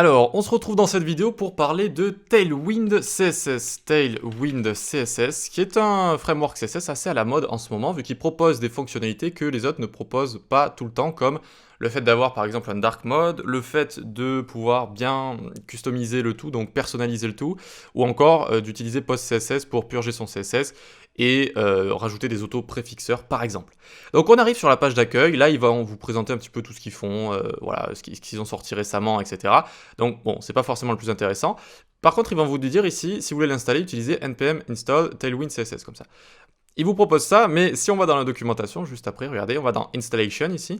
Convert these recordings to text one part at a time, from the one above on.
Alors, on se retrouve dans cette vidéo pour parler de Tailwind CSS. Tailwind CSS, qui est un framework CSS assez à la mode en ce moment, vu qu'il propose des fonctionnalités que les autres ne proposent pas tout le temps, comme le fait d'avoir par exemple un dark mode, le fait de pouvoir bien customiser le tout, donc personnaliser le tout, ou encore d'utiliser PostCSS pour purger son CSS et rajouter des auto-préfixeurs par exemple. Donc on arrive sur la page d'accueil, là ils vont vous présenter un petit peu tout ce qu'ils font, voilà, ce qu'ils ont sorti récemment, etc. Donc bon, c'est pas forcément le plus intéressant. Par contre, ils vont vous dire ici, si vous voulez l'installer, utilisez npm install tailwind css comme ça. Ils vous proposent ça, mais si on va dans la documentation, juste après, regardez, on va dans installation ici,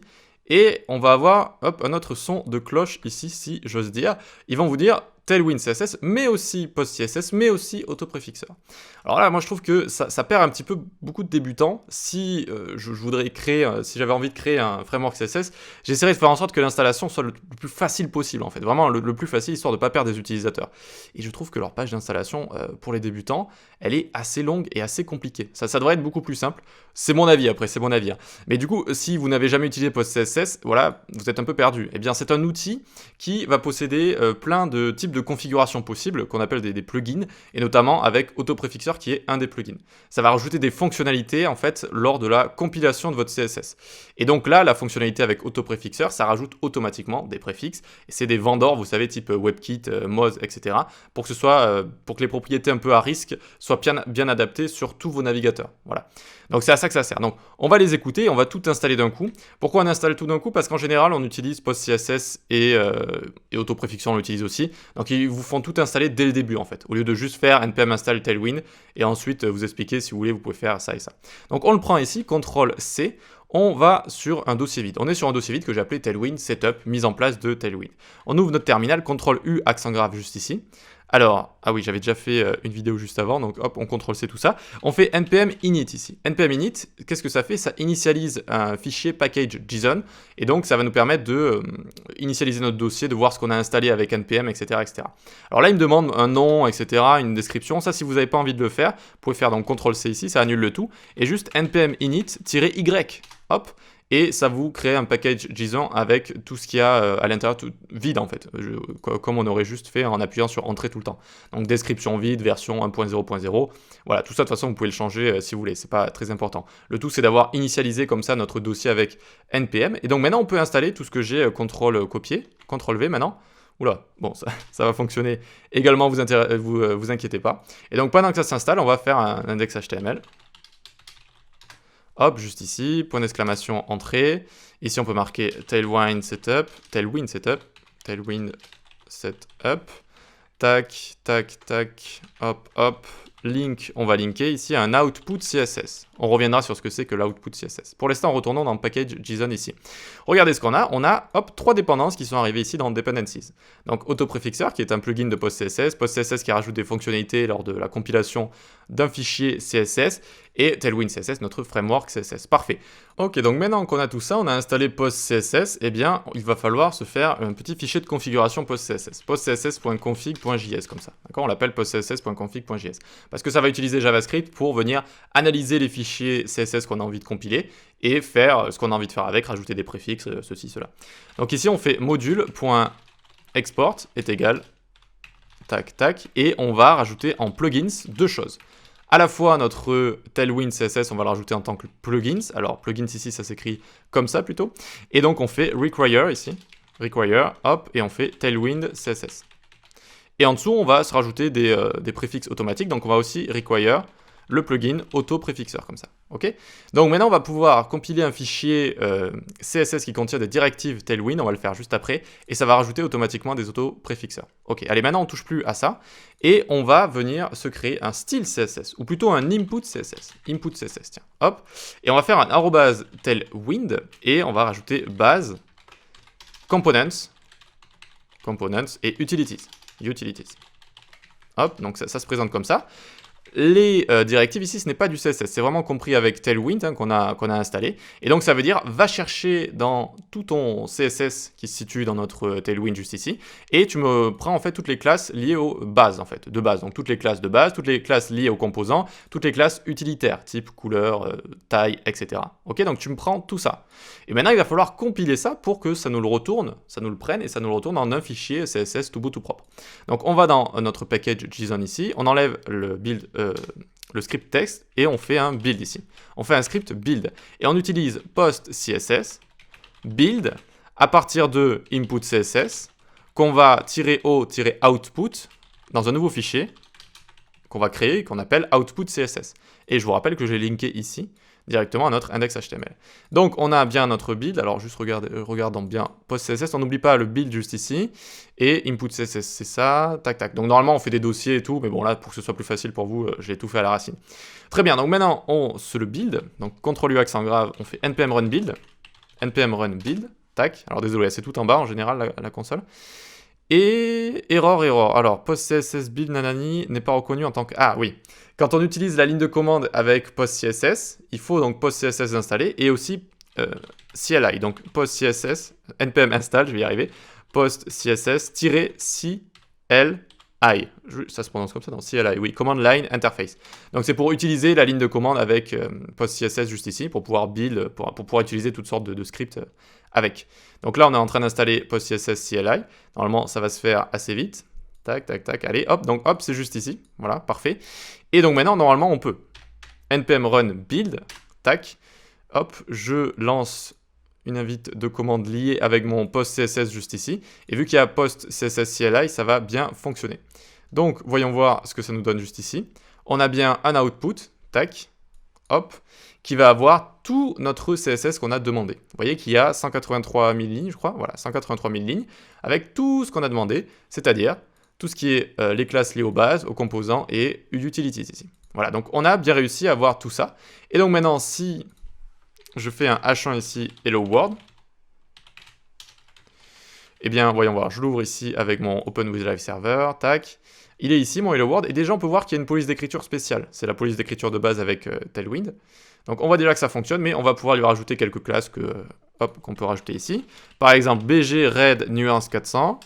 et on va avoir hop, un autre son de cloche ici, si j'ose dire. Ils vont vous dire Tailwind CSS, mais aussi PostCSS, mais aussi autopréfixeur. Alors là, moi je trouve que ça perd un petit peu beaucoup de débutants. Si je voudrais créer, si j'avais envie de créer un framework CSS, j'essaierais de faire en sorte que l'installation soit le plus facile possible en fait. Vraiment le plus facile, histoire de ne pas perdre des utilisateurs. Et je trouve que leur page d'installation pour les débutants, elle est assez longue et assez compliquée. Ça devrait être beaucoup plus simple. C'est mon avis après, c'est mon avis. Hein. Mais du coup, si vous n'avez jamais utilisé PostCSS, voilà, vous êtes un peu perdu. Eh bien, c'est un outil qui va posséder plein de types de configurations possibles, qu'on appelle des plugins, et notamment avec autopréfixeur qui est un des plugins. Ça va rajouter des fonctionnalités en fait lors de la compilation de votre CSS. Et donc là, la fonctionnalité avec autopréfixeur, ça rajoute automatiquement des préfixes, et c'est des vendors, vous savez, type WebKit, Moz, etc., pour que ce soit, pour que les propriétés un peu à risque soient bien adaptées sur tous vos navigateurs. Voilà. Donc c'est à ça que ça sert. Donc on va les écouter, on va tout installer d'un coup. Pourquoi on installe tout d'un coup? Parce qu'en général, on utilise PostCSS et autopréfixeur, on l'utilise aussi. Donc ils vous font tout installer dès le début en fait, au lieu de juste faire npm install tailwind et ensuite vous expliquer si vous voulez, vous pouvez faire ça et ça. Donc on le prend ici, CTRL-C, on va sur un dossier vide. On est sur un dossier vide que j'ai appelé Tailwind Setup, mise en place de Tailwind. On ouvre notre terminal, CTRL-U, accent grave juste ici. Alors, ah oui, j'avais déjà fait une vidéo juste avant, donc hop, on CTRL-C tout ça. On fait npm init ici. npm init, qu'est-ce que ça fait? Ça initialise un fichier package.json, et donc ça va nous permettre de initialiser notre dossier, de voir ce qu'on a installé avec npm, etc., etc. Alors là, il me demande un nom, etc., une description. Ça, si vous n'avez pas envie de le faire, vous pouvez faire donc CTRL-C ici, ça annule le tout, et juste npm init-y, hop, et ça vous crée un package JSON avec tout ce qu'il y a à l'intérieur, tout vide en fait, comme on aurait juste fait en appuyant sur Entrée tout le temps. Donc description vide, version 1.0.0, voilà, tout ça de toute façon vous pouvez le changer si vous voulez, c'est pas très important. Le tout c'est d'avoir initialisé comme ça notre dossier avec npm, et donc maintenant on peut installer tout ce que j'ai CTRL copier, CTRL V maintenant. Oula, bon, ça va fonctionner également, vous inquiétez pas. Et donc pendant que ça s'installe, on va faire un index HTML. Hop, juste ici, point d'exclamation, entrée. Ici, on peut marquer Tailwind Setup, Tailwind Setup, Tailwind Setup. Tac, tac, tac, hop, hop. Link, on va linker ici un output CSS. On reviendra sur ce que c'est que l'output CSS. Pour l'instant, retournons dans le package JSON ici. Regardez ce qu'on a. On a, hop, 3 dépendances qui sont arrivées ici dans Dependencies. Donc, autopréfixeur, qui est un plugin de PostCSS. PostCSS qui rajoute des fonctionnalités lors de la compilation d'un fichier CSS. Et Tailwind CSS, notre framework CSS. Parfait. Ok, donc maintenant qu'on a tout ça, on a installé PostCSS. Eh bien, il va falloir se faire un petit fichier de configuration PostCSS. PostCSS.config.js, comme ça. D'accord? On l'appelle PostCSS.config.js. Parce que ça va utiliser JavaScript pour venir analyser les fichiers CSS qu'on a envie de compiler et faire ce qu'on a envie de faire avec, rajouter des préfixes, ceci, cela. Donc ici, on fait module.export est égal, tac, tac, et on va rajouter en plugins deux choses. À la fois notre Tailwind CSS, on va le rajouter en tant que plugins. Alors, plugins ici, ça s'écrit comme ça plutôt. Et donc, on fait require ici, require, hop, et on fait Tailwind CSS. Et en dessous, on va se rajouter des préfixes automatiques. Donc, on va aussi require le plugin auto-préfixeur, comme ça. Ok? Donc maintenant, on va pouvoir compiler un fichier CSS qui contient des directives Tailwind. On va le faire juste après. Et ça va rajouter automatiquement des auto-préfixeurs. Ok, allez, maintenant, on ne touche plus à ça. Et on va venir se créer un style CSS, ou plutôt un input CSS. Input CSS, tiens, hop. Et on va faire un arrobase tailwind. Et on va rajouter base, components et utilities. Hop, donc ça se présente comme ça. Les directives ici, ce n'est pas du CSS, c'est vraiment compris avec Tailwind hein, qu'on a installé. Et donc ça veut dire, va chercher dans tout ton CSS qui se situe dans notre Tailwind juste ici, et tu me prends en fait toutes les classes liées aux bases en fait, de base. Donc toutes les classes de base, toutes les classes liées aux composants, toutes les classes utilitaires, type couleur, taille, etc. Ok, donc tu me prends tout ça. Et maintenant il va falloir compiler ça pour que ça nous le retourne, ça nous le prenne et ça nous le retourne en un fichier CSS tout beau tout propre. Donc on va dans notre package JSON ici, on enlève le build, le script texte et on fait un build ici. On fait un script build et on utilise post CSS build à partir de input CSS qu'on va -o-output dans un nouveau fichier qu'on va créer qu'on appelle output CSS. Et je vous rappelle que j'ai linké ici directement à notre index HTML. Donc on a bien notre build, alors juste regardons bien post CSS, on n'oublie pas le build juste ici, et input CSS c'est ça, tac tac. Donc normalement on fait des dossiers et tout, mais bon là pour que ce soit plus facile pour vous, j'ai tout fait à la racine. Très bien, donc maintenant on se le build, donc CTRL U accent grave, on fait npm run build, tac, alors désolé c'est tout en bas en général la console. Et error. Alors, post-CSS build nanani n'est pas reconnu en tant que... Ah oui, quand on utilise la ligne de commande avec post-CSS, il faut donc post-CSS installer et aussi CLI. Donc post-CSS, npm install, je vais y arriver, post-CSS-CLI. Ça se prononce comme ça, non, CLI, oui, command line interface. Donc c'est pour utiliser la ligne de commande avec post-CSS juste ici, pour pouvoir build, pour pouvoir utiliser toutes sortes de scripts avec. Donc là, on est en train d'installer post-CSS CLI. Normalement, ça va se faire assez vite. Tac, tac, tac. Allez, hop. Donc, hop, c'est juste ici. Voilà, parfait. Et donc, maintenant, normalement, on peut. npm run build. Tac. Hop, je lance une invite de commande liée avec mon post-CSS juste ici. Et vu qu'il y a post-CSS CLI, ça va bien fonctionner. Donc, voyons voir ce que ça nous donne juste ici. On a bien un output. Tac. Hop. Qui va avoir tout notre CSS qu'on a demandé. Vous voyez qu'il y a 183 000 lignes, je crois, voilà, 183 000 lignes, avec tout ce qu'on a demandé, c'est-à-dire tout ce qui est les classes liées aux bases, aux composants et utilities ici. Voilà, donc on a bien réussi à avoir tout ça. Et donc maintenant, si je fais un H1 ici, Hello World, eh bien, voyons voir, je l'ouvre ici avec mon Open with Live Server, tac. Il est ici, mon Hello World, et déjà on peut voir qu'il y a une police d'écriture spéciale. C'est la police d'écriture de base avec Tailwind. Donc on voit déjà que ça fonctionne, mais on va pouvoir lui rajouter quelques classes qu'on peut rajouter ici. Par exemple, BG Red Nuance 400,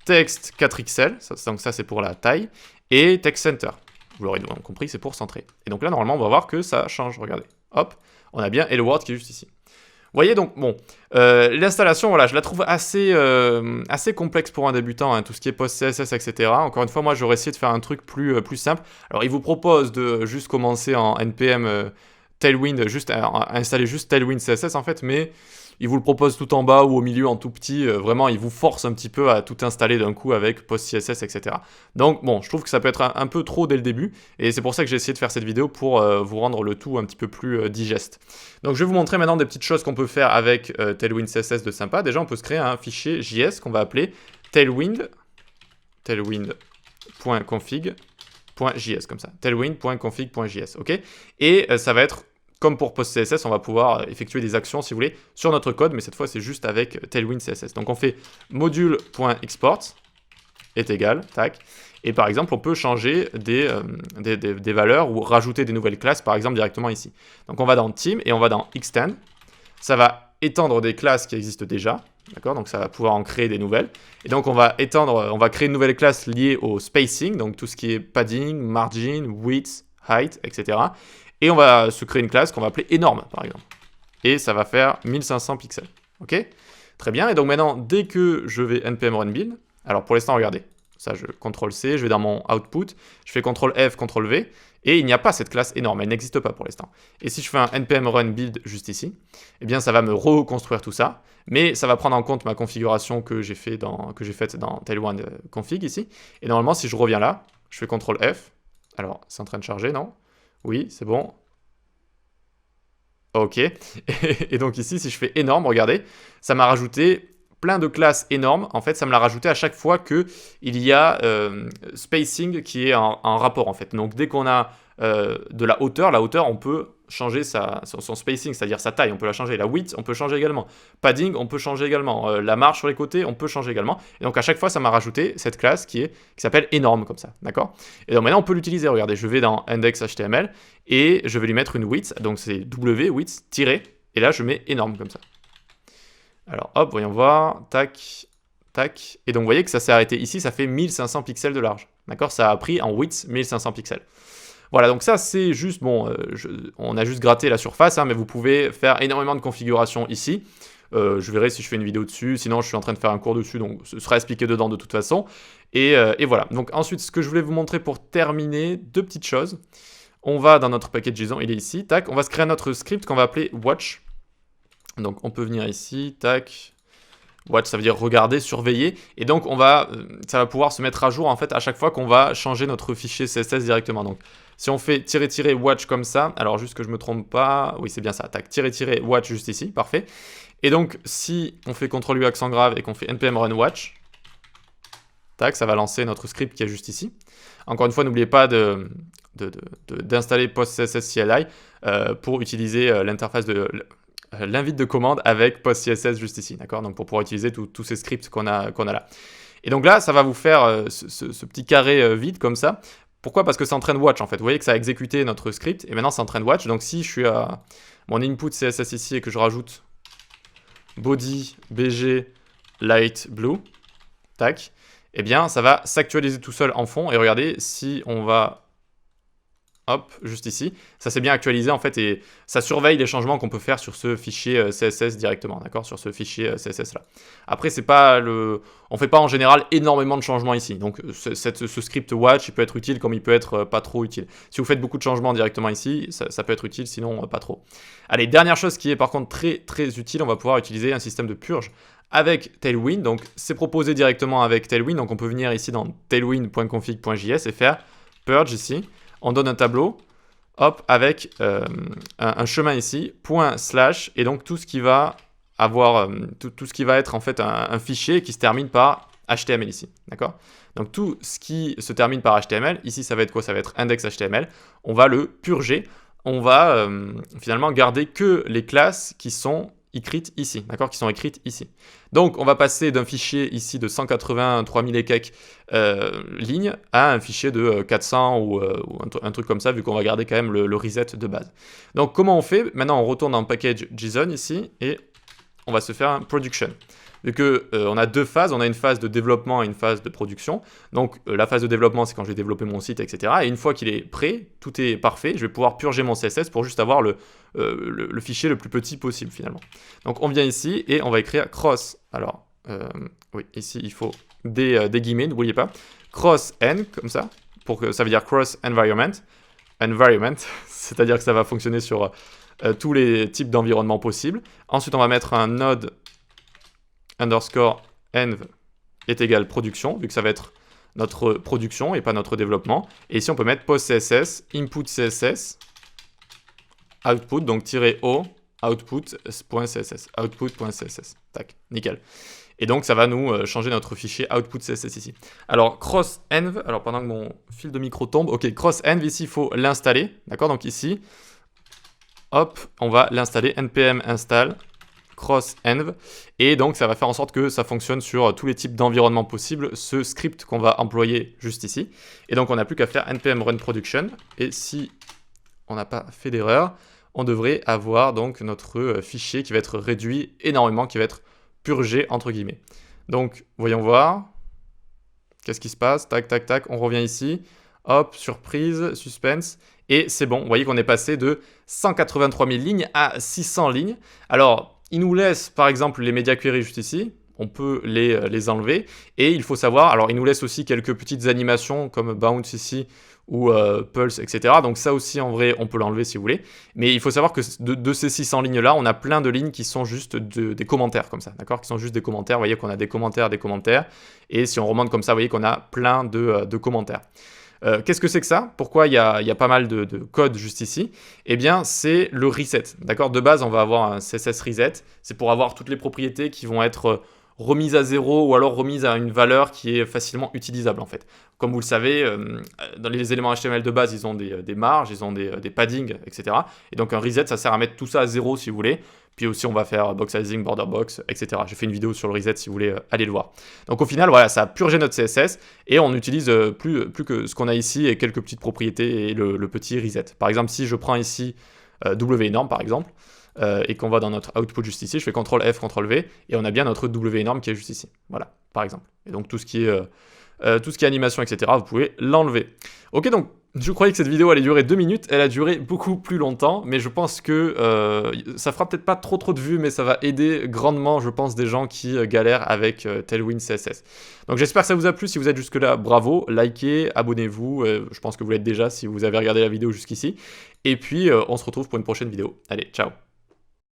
Text 4XL, donc ça c'est pour la taille, et Text Center. Vous l'aurez compris, c'est pour centrer. Et donc là, normalement, on va voir que ça change, regardez. Hop, on a bien Hello World qui est juste ici. Vous voyez, donc, bon, l'installation, voilà, je la trouve assez complexe pour un débutant, hein, tout ce qui est post-CSS, etc. Encore une fois, moi, j'aurais essayé de faire un truc plus simple. Alors, il vous propose de juste commencer en npm Tailwind, installer juste Tailwind CSS, en fait, mais il vous le propose tout en bas ou au milieu en tout petit. Vraiment, il vous force un petit peu à tout installer d'un coup avec post-CSS, etc. Donc, bon, je trouve que ça peut être un peu trop dès le début. Et c'est pour ça que j'ai essayé de faire cette vidéo pour vous rendre le tout un petit peu plus digeste. Donc, je vais vous montrer maintenant des petites choses qu'on peut faire avec Tailwind CSS de sympa. Déjà, on peut se créer un fichier JS qu'on va appeler tailwind.config.js, comme ça. tailwind.config.js, ok. Et ça va être comme pour PostCSS, on va pouvoir effectuer des actions, si vous voulez, sur notre code, mais cette fois, c'est juste avec Tailwind CSS. Donc, on fait module.export est égal, tac. Et par exemple, on peut changer des valeurs ou rajouter des nouvelles classes, par exemple, directement ici. Donc, on va dans Team et on va dans Extend. Ça va étendre des classes qui existent déjà, d'accord? Donc, ça va pouvoir en créer des nouvelles. Et donc, on va créer une nouvelle classe liée au spacing, donc tout ce qui est padding, margin, width, height, etc. Et on va se créer une classe qu'on va appeler énorme, par exemple. Et ça va faire 1500 pixels. Ok? Très bien. Et donc maintenant, dès que je vais npm run build, alors pour l'instant, regardez. Ça, je CTRL-C, je vais dans mon output, je fais CTRL-F, CTRL-V, et il n'y a pas cette classe énorme, elle n'existe pas pour l'instant. Et si je fais un npm run build juste ici, eh bien ça va me reconstruire tout ça, mais ça va prendre en compte ma configuration que j'ai faite dans Tailwind config ici. Et normalement, si je reviens là, je fais CTRL-F, alors c'est en train de charger, non? Oui, c'est bon. Ok. Et donc ici, si je fais énorme, regardez, ça m'a rajouté plein de classes énormes. En fait, ça me l'a rajouté à chaque fois qu'il y a spacing qui est en rapport, en fait. Donc dès qu'on a de la hauteur, on peut changer son spacing, c'est-à-dire sa taille, on peut la changer. La width, on peut changer également. Padding, on peut changer également. La marge sur les côtés, on peut changer également. Et donc à chaque fois, ça m'a rajouté cette classe qui s'appelle énorme comme ça, d'accord? Et donc maintenant, on peut l'utiliser. Regardez, je vais dans index.html et je vais lui mettre une width, donc c'est w width tiré, et là je mets énorme comme ça. Alors hop, voyons voir, tac, tac. Et donc vous voyez que ça s'est arrêté ici, ça fait 1500 pixels de large, d'accord? Ça a pris en width 1500 pixels. Voilà, donc ça c'est juste, bon, on a juste gratté la surface, hein, mais vous pouvez faire énormément de configurations ici. Je verrai si je fais une vidéo dessus, sinon je suis en train de faire un cours dessus, donc ce sera expliqué dedans de toute façon. Et voilà, donc ensuite ce que je voulais vous montrer pour terminer, deux petites choses. On va dans notre paquet JSON, il est ici, tac, on va se créer notre script qu'on va appeler watch. Donc on peut venir ici, tac, watch, ça veut dire regarder, surveiller, et donc ça va pouvoir se mettre à jour en fait à chaque fois qu'on va changer notre fichier CSS directement. Donc si on fait -- watch comme ça, alors juste que je me trompe pas, oui c'est bien ça, tac, -- watch juste ici, parfait. Et donc si on fait CTRL U accent grave et qu'on fait npm run watch, tac, ça va lancer notre script qui est juste ici. Encore une fois, n'oubliez pas d'installer PostCSS CLI pour utiliser l'interface de l'invite de commande avec PostCSS juste ici, d'accord? Donc pour pouvoir utiliser tous ces scripts qu'on a là. Et donc là, ça va vous faire ce petit carré vide comme ça. Pourquoi? Parce que c'est en train de watch en fait. Vous voyez que ça a exécuté notre script et maintenant c'est en train de watch. Donc si je suis à mon input CSS ici et que je rajoute body bg light blue, tac, eh bien ça va s'actualiser tout seul en fond. Et regardez, si on va hop, juste ici, ça s'est bien actualisé en fait et ça surveille les changements qu'on peut faire sur ce fichier CSS directement, d'accord, sur ce fichier CSS là. Après, c'est pas on fait pas en général énormément de changements ici, donc ce script watch, il peut être utile comme il peut être pas trop utile. Si vous faites beaucoup de changements directement ici, ça peut être utile, sinon pas trop. Allez, dernière chose qui est par contre très utile, on va pouvoir utiliser un système de purge avec Tailwind. Donc c'est proposé directement avec Tailwind, donc on peut venir ici dans tailwind.config.js et faire purge ici. On donne un tableau, hop, avec un chemin ici, /, et donc tout ce qui va avoir, tout ce qui va être en fait un fichier qui se termine par HTML ici, d'accord? Donc tout ce qui se termine par HTML, ici ça va être quoi? Ça va être index.html, on va le purger, on va finalement garder que les classes qui sont écrites ici, d'accord, qui sont écrites ici. Donc on va passer d'un fichier ici de 183 000 et quelques lignes à un fichier de 400 ou un truc comme ça, vu qu'on va garder quand même le reset de base. Donc comment on fait? Maintenant on retourne dans package JSON ici et on va se faire un production. Vu qu'on a deux phases, on a une phase de développement et une phase de production. Donc la phase de développement, c'est quand je vais développer mon site, etc. Et une fois qu'il est prêt, tout est parfait, je vais pouvoir purger mon CSS pour juste avoir le fichier le plus petit possible finalement. Donc on vient ici et on va écrire cross. Alors, oui, ici il faut des guillemets, n'oubliez pas. Cross n, comme ça, pour que ça veut dire cross environment. Environment, c'est-à-dire que ça va fonctionner sur tous les types d'environnements possibles. Ensuite, on va mettre un node underscore env est égal production, vu que ça va être notre production et pas notre développement. Et ici, on peut mettre post.css, input CSS, output, donc -o, output.css, output.css. Tac, nickel. Et donc, ça va nous changer notre fichier output CSS ici. Alors, cross env, alors pendant que mon fil de micro tombe, ok, cross env, ici, il faut l'installer, d'accord? Donc ici, hop, on va l'installer, npm install cross env, et donc ça va faire en sorte que ça fonctionne sur tous les types d'environnements possibles, ce script qu'on va employer juste ici. Et donc on n'a plus qu'à faire npm run production, et si on n'a pas fait d'erreur, on devrait avoir donc notre fichier qui va être réduit énormément, qui va être purgé entre guillemets. Donc voyons voir, qu'est-ce qui se passe, tac tac tac, on revient ici, hop, surprise, suspense, et c'est bon, vous voyez qu'on est passé de 183 000 lignes à 600 lignes. Alors, il nous laisse par exemple les media queries juste ici, on peut les enlever, et il faut savoir, alors il nous laisse aussi quelques petites animations comme bounce ici, ou pulse, etc. Donc ça aussi en vrai on peut l'enlever si vous voulez, mais il faut savoir que de ces 600 lignes là, on a plein de lignes qui sont juste des commentaires comme ça, d'accord, qui sont juste des commentaires. Vous voyez qu'on a des commentaires, et si on remonte comme ça, vous voyez qu'on a plein de commentaires. Qu'est-ce que c'est que ça? Pourquoi il y a pas mal de code juste ici? Eh bien, c'est le reset. D'accord? De base, on va avoir un CSS reset. C'est pour avoir toutes les propriétés qui vont être remise à 0 ou alors remise à une valeur qui est facilement utilisable en fait. Comme vous le savez, dans les éléments HTML de base, ils ont des marges, ils ont des paddings, etc. Et donc un reset, ça sert à mettre tout ça à 0 si vous voulez. Puis aussi, on va faire box sizing, border box, etc. J'ai fait une vidéo sur le reset si vous voulez aller le voir. Donc au final, voilà, ça a purgé notre CSS et on utilise plus que ce qu'on a ici et quelques petites propriétés et le petit reset. Par exemple, si je prends ici W-norm par exemple, et qu'on va dans notre output juste ici, je fais CTRL F, CTRL V, et on a bien notre W-norm qui est juste ici. Voilà, par exemple. Et donc tout ce qui est animation, etc., vous pouvez l'enlever. Ok, donc je croyais que cette vidéo allait durer 2 minutes, elle a duré beaucoup plus longtemps, mais je pense que ça fera peut-être pas trop de vues, mais ça va aider grandement, je pense, des gens qui galèrent avec Tailwind CSS. Donc j'espère que ça vous a plu, si vous êtes jusque-là, bravo, likez, abonnez-vous, je pense que vous l'êtes déjà si vous avez regardé la vidéo jusqu'ici, et puis on se retrouve pour une prochaine vidéo. Allez, ciao.